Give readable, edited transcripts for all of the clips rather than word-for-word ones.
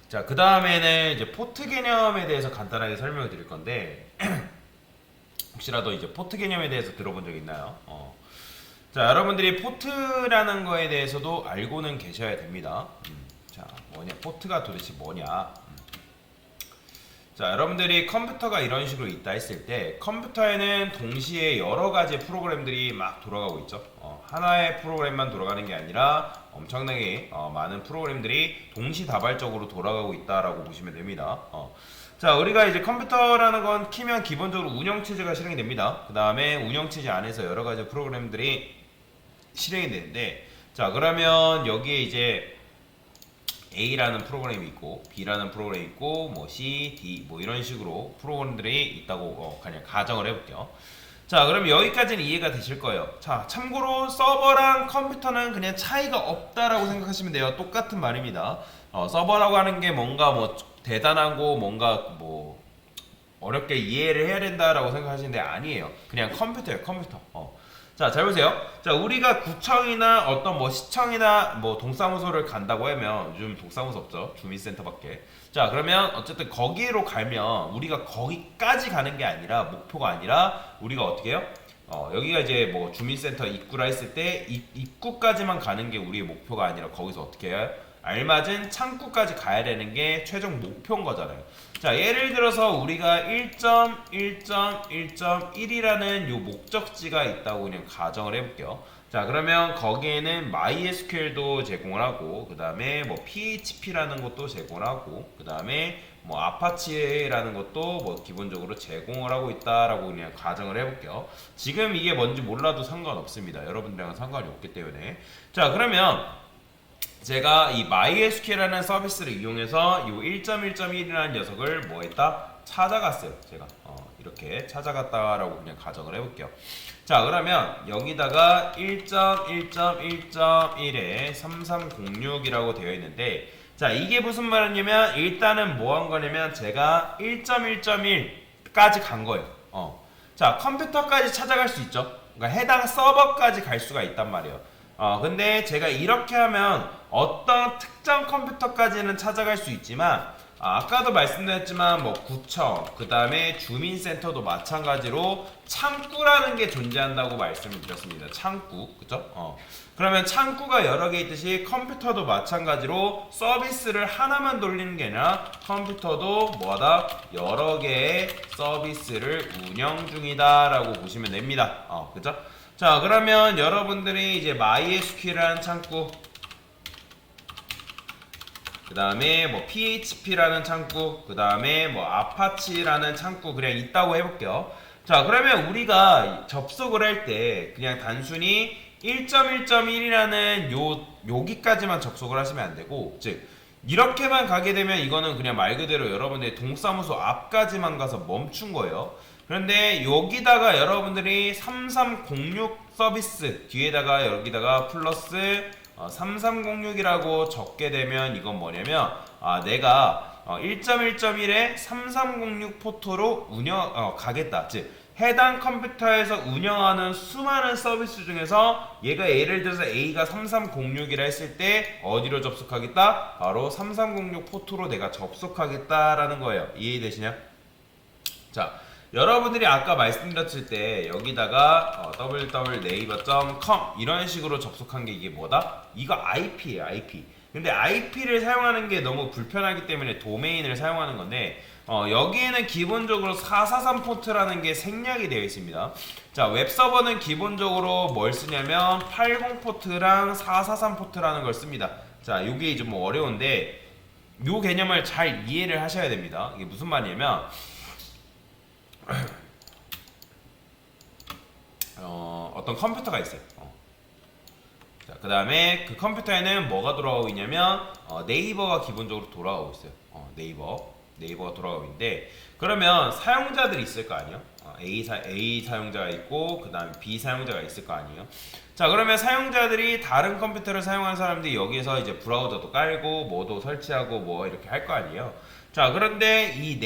자, 그 다음에는 이제 포트 개념에 대해서 간단하게 설명을 드릴 건데, 혹시라도 이제 포트 개념에 대해서 들어본 적 있나요? 자, 여러분들이 포트라는 거에 대해서도 알고는 계셔야 됩니다. 자, 포트가 도대체 뭐냐? 자, 여러분들이 컴퓨터가 이런 식으로 있다 했을 때 컴퓨터에는 동시에 여러 가지 프로그램들이 막 돌아가고 있죠. 하나의 프로그램만 돌아가는 게 아니라 엄청나게 많은 프로그램들이 동시다발적으로 돌아가고 있다라고 보시면 됩니다. 자, 우리가 이제 컴퓨터라는 건 키면 기본적으로 운영체제가 실행이 됩니다. 그 다음에 운영체제 안에서 여러 가지 프로그램들이 실행이 되는데, 자, 그러면 여기에 이제 A라는 프로그램이 있고 B라는 프로그램이 있고 뭐 C, D 뭐 이런 식으로 프로그램들이 있다고 그냥 가정을 해볼게요. 자, 그럼 여기까지는 이해가 되실 거예요. 자, 참고로 서버랑 컴퓨터는 그냥 차이가 없다라고 생각하시면 돼요. 똑같은 말입니다. 서버라고 하는 게 뭔가 뭐 대단하고 뭔가 뭐 어렵게 이해를 해야 된다라고 생각하시는데 아니에요. 그냥 컴퓨터예요, 컴퓨터. 자, 잘 보세요. 자, 우리가 구청이나 어떤 뭐 시청이나 뭐 동사무소를 간다고 하면 요즘 동사무소 없죠. 주민센터밖에. 자, 그러면 어쨌든 거기로 가면 우리가 거기까지 가는 게 아니라 목표가 아니라 우리가 어떻게 해요? 여기가 이제 뭐 주민센터 입구라 했을 때 입구까지만 가는 게 우리의 목표가 아니라 거기서 어떻게 해요? 알맞은 창구까지 가야 되는 게 최종 목표인 거잖아요. 자, 예를 들어서 우리가 1.1.1.1이라는 요 목적지가 있다고 그냥 가정을 해볼게요. 자, 그러면 거기에는 MySQL도 제공을 하고, 그 다음에 뭐 PHP라는 것도 제공을 하고, 그 다음에 뭐 아파치라는 것도 뭐 기본적으로 제공을 하고 있다라고 그냥 가정을 해볼게요. 지금 이게 뭔지 몰라도 상관없습니다. 여러분들이랑 상관이 없기 때문에. 자, 그러면 제가 이 MySQL이라는 서비스를 이용해서 이 1.1.1이라는 녀석을 뭐 했다? 찾아갔어요. 제가 이렇게 찾아갔다라고 그냥 가정을 해볼게요. 자, 그러면 여기다가 1.1.1.1에 3306이라고 되어 있는데, 자, 이게 무슨 말이냐면 일단은 뭐 한 거냐면 제가 1.1.1까지 간 거예요. 자, 컴퓨터까지 찾아갈 수 있죠. 그러니까 해당 서버까지 갈 수가 있단 말이에요. 근데 제가 이렇게 하면 어떤 특정 컴퓨터까지는 찾아갈 수 있지만, 아까도 말씀드렸지만 뭐 구청, 그 다음에 주민센터도 마찬가지로 창구라는 게 존재한다고 말씀을 드렸습니다. 창구, 그죠? 그러면 창구가 여러 개 있듯이 컴퓨터도 마찬가지로 서비스를 하나만 돌리는 게 아니라 컴퓨터도 뭐하다? 여러 개의 서비스를 운영 중이다라고 보시면 됩니다. 그죠? 자, 그러면 여러분들이 이제 MySQL이라는 창구, 그 다음에 뭐 PHP라는 창구, 그 다음에 뭐 아파치라는 창구 그냥 있다고 해볼게요. 자, 그러면 우리가 접속을 할 때 그냥 단순히 1.1.1이라는 여기까지만 접속을 하시면 안 되고, 즉 이렇게만 가게 되면 이거는 그냥 말 그대로 여러분들의 동사무소 앞까지만 가서 멈춘 거예요. 그런데 여기다가 여러분들이 3306 서비스 뒤에다가 여기다가 플러스 3306이라고 적게 되면 이건 뭐냐면 내가 1.1.1에 3306 포토로 가겠다. 즉 해당 컴퓨터에서 운영하는 수많은 서비스 중에서 얘가 예를 들어서 A가 3306이라 했을 때 어디로 접속하겠다? 바로 3306 포토로 내가 접속하겠다라는 거예요. 이해되시냐? 자, 여러분들이 아까 말씀드렸을 때 여기다가 www.naver.com 이런 식으로 접속한 게 이게 뭐다? 이거 IP예요, IP. 근데 IP를 사용하는 게 너무 불편하기 때문에 도메인을 사용하는 건데, 여기에는 기본적으로 443 포트라는 게 생략이 되어 있습니다. 자, 웹서버는 기본적으로 뭘 쓰냐면 80 포트랑 443 포트라는 걸 씁니다. 자, 이게 이제 뭐 어려운데 요 개념을 잘 이해를 하셔야 됩니다. 이게 무슨 말이냐면 어떤 컴퓨터가 있어요. 자, 그 다음에 그 컴퓨터에는 뭐가 돌아가고 있냐면 네이버가 기본적으로 돌아가고 있어요. 네이버가 돌아가고 있는데, 그러면 사용자들이 있을 거 아니에요? A 사용자가 있고 그 다음에 B 사용자가 있을 거 아니에요? 자, 그러면 사용자들이 다른 컴퓨터를 사용하는 사람들이 여기서 이제 브라우저도 깔고 뭐도 설치하고 뭐 이렇게 할 거 아니에요? 자, 그런데 이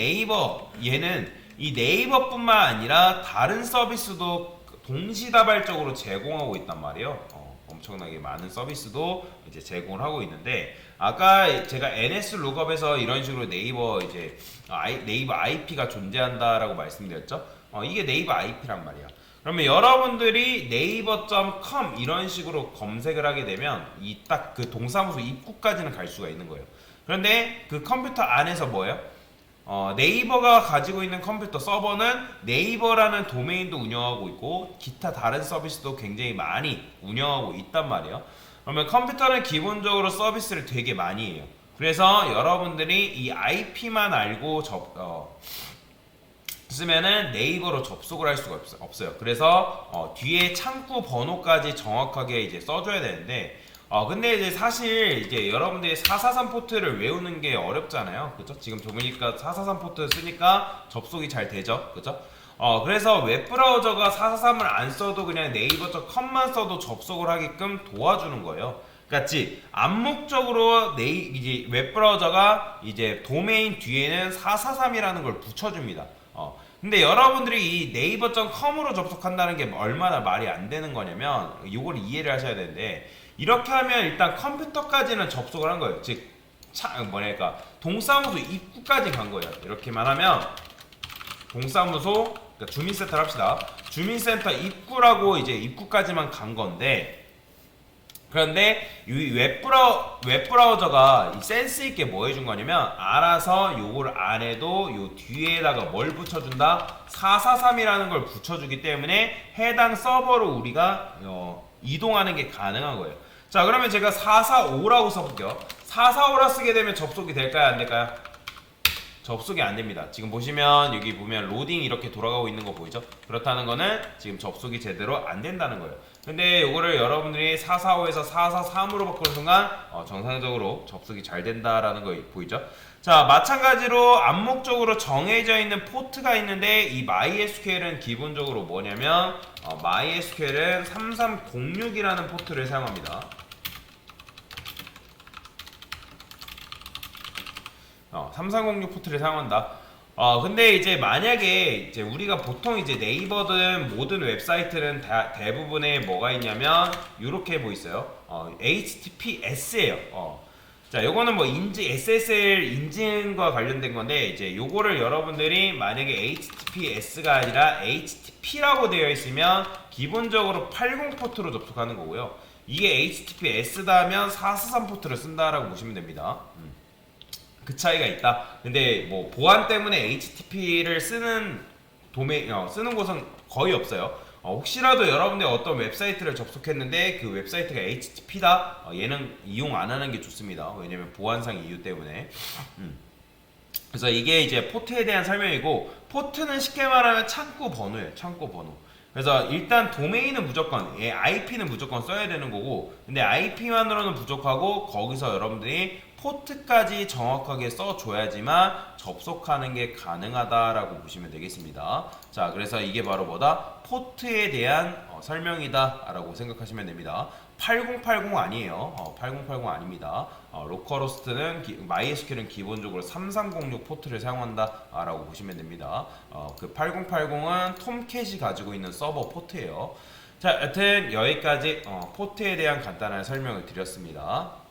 얘는 이 네이버뿐만 아니라 다른 서비스도 동시다발적으로 제공하고 있단 말이에요. 엄청나게 많은 서비스도 이제 제공을 하고 있는데, 아까 제가 NS 룩업에서 이런 식으로 네이버 이제 네이버 IP가 존재한다라고 말씀드렸죠. 이게 네이버 IP란 말이야. 그러면 여러분들이 네이버.com 이런 식으로 검색을 하게 되면 이 딱 그 동사무소 입구까지는 갈 수가 있는 거예요. 그런데 그 컴퓨터 안에서 뭐예요? 네이버가 가지고 있는 컴퓨터 서버는 네이버라는 도메인도 운영하고 있고 기타 다른 서비스도 굉장히 많이 운영하고 있단 말이에요. 그러면 컴퓨터는 기본적으로 서비스를 되게 많이 해요. 그래서 여러분들이 이 IP만 알고 쓰면은 네이버로 접속을 할 수가 없어요. 그래서 뒤에 창구 번호까지 정확하게 이제 써줘야 되는데, 근데 이제 사실 이제 여러분들이 443 포트를 외우는 게 어렵잖아요. 그죠? 지금 보니까 443 포트 쓰니까 접속이 잘 되죠. 그죠? 그래서 웹브라우저가 443을 안 써도 그냥 네이버.com만 써도 접속을 하게끔 도와주는 거예요. 그러니까 암묵적으로 이제 웹브라우저가 이제 도메인 뒤에는 443이라는 걸 붙여줍니다. 근데 여러분들이 이 네이버.com으로 접속한다는 게 얼마나 말이 안 되는 거냐면 이걸 이해를 하셔야 되는데, 이렇게 하면 일단 컴퓨터까지는 접속을 한 거예요. 즉 뭐랄까 동사무소 입구까지 간 거예요. 이렇게만 하면 동사무소, 그러니까 주민센터를 합시다. 주민센터 입구라고 이제 입구까지만 간 건데, 그런데 이 웹브라우저가 이 센스 있게 뭐 해준 거냐면 알아서 요걸 안 해도 요 뒤에다가 뭘 붙여준다? 443이라는 걸 붙여주기 때문에 해당 서버로 우리가 이동하는 게 가능한 거예요. 자, 그러면 제가 445라고 써볼게요. 445라 쓰게 되면 접속이 될까요? 안 될까요? 접속이 안 됩니다. 지금 보시면 여기 보면 로딩 이렇게 돌아가고 있는 거 보이죠? 그렇다는 거는 지금 접속이 제대로 안 된다는 거예요. 근데 이거를 여러분들이 445에서 443으로 바꾸는 순간 정상적으로 접속이 잘 된다라는 거 보이죠? 자, 마찬가지로 암묵적으로 정해져 있는 포트가 있는데, 이 MySQL은 기본적으로 뭐냐면 MySQL은 3306이라는 포트를 사용합니다. 3306 포트를 사용한다. 근데 이제 만약에 이제 우리가 보통 이제 네이버든 모든 웹사이트는 대부분에 뭐가 있냐면 이렇게 뭐 있어요. HTTPS예요. 자, 요거는 뭐 SSL 인증과 관련된 건데, 이제 요거를 여러분들이 만약에 HTTPS가 아니라 HTTP라고 되어 있으면 기본적으로 80 포트로 접속하는 거고요. 이게 HTTPS다면 443 포트를 쓴다라고 보시면 됩니다. 그 차이가 있다. 근데 뭐 보안 때문에 HTTP를 쓰는 쓰는 곳은 거의 없어요. 혹시라도 여러분들 어떤 웹사이트를 접속했는데 그 웹사이트가 HTTP다, 얘는 이용 안 하는 게 좋습니다. 왜냐면 보안상 이유 때문에. 그래서 이게 이제 포트에 대한 설명이고, 포트는 쉽게 말하면 창구 번호예요. 창구 번호. 그래서 일단 도메인은 무조건, IP는 무조건 써야 되는 거고, 근데 IP만으로는 부족하고 거기서 여러분들이 포트까지 정확하게 써줘야지만 접속하는 게 가능하다라고 보시면 되겠습니다. 자, 그래서 이게 바로 뭐다? 포트에 대한 설명이다 라고 생각하시면 됩니다. 8080 아니에요. 8080 아닙니다. 로컬호스트는 MySQL은 기본적으로 3306 포트를 사용한다 라고 보시면 됩니다. 그 8080은 톰캣이 가지고 있는 서버 포트예요. 자, 여튼 여기까지 포트에 대한 간단한 설명을 드렸습니다.